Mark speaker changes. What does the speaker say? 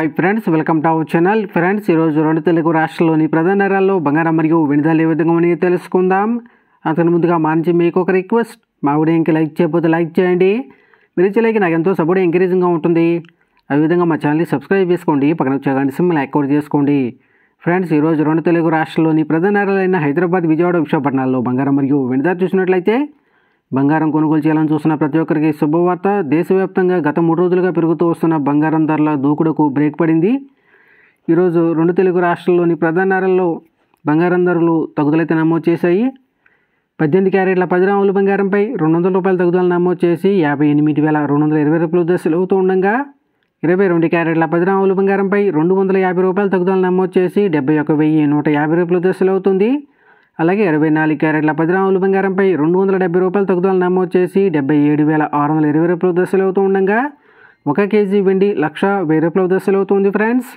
Speaker 1: Hi friends, welcome to our channel. Friends, ఈరోజు రెండు తెలుగు రాష్ట్రాల్లోని ప్రధాన నగరాల్లో బంగారం మరియు వెండి ధరలు ఏ విధంగా ఉన్నాయో తెలుసుకుందాం. అంతకు ముందుగా మా నుంచి మీకు ఒక రిక్వెస్ట్, మా వీడియోకి లైక్ చేయకపోతే లైక్ చేయండి. మీరు ఇచ్చే లైక్ నాకు ఎంతో సపోర్ట్ ఎంకరేజింగ్గా ఉంటుంది. అదేవిధంగా మా ఛానల్ని సబ్స్క్రైబ్ చేసుకోండి, పక్కన వచ్చే గంట సింబల్ యాక్టివేట్ చేసుకోండి. ఫ్రెండ్స్, ఈరోజు రెండు తెలుగు రాష్ట్రాల్లోని ప్రధాన నగరాలైన హైదరాబాద్, విజయవాడ, విశాఖపట్నాల్లో బంగారం మరియు వెండి ధర చూసినట్లయితే బంగారం కొనుగోలు చేయాలని చూస్తున్న ప్రతి ఒక్కరికి శుభవార్త. దేశవ్యాప్తంగా గత 3 రోజులుగా పెరుగుతూ వస్తున్న బంగారం ధరల దూకుడుకు బ్రేక్ పడింది. ఈరోజు రెండు తెలుగు రాష్ట్రాల్లోని ప్రధాన నగరాల్లో బంగారం ధరలు తగ్గుదలైతే నమోదు చేశాయి. 18 క్యారెట్ల 10 గ్రాముల బంగారంపై ₹200 తగ్గుదల నమోదు చేసి 58,220 రూపాయలు దశలు అవుతూ ఉండగా, 22 క్యారెట్ల 10 గ్రాముల బంగారంపై ₹250 తగ్గుదల నమోదు చేసి 71,150 రూపాయలు దశలు అవుతుంది. అలాగే 24 క్యారెట్ల 10 గ్రాముల బంగారంపై ₹270 తగ్గుదల నమోదు చేసి 77,620 రూపాయలు దశలు అవుతూ ఉండగా, 1 కేజీ వెండి 1,10,000 రూపాయలు దశలు అవుతుంది. ఫ్రెండ్స్,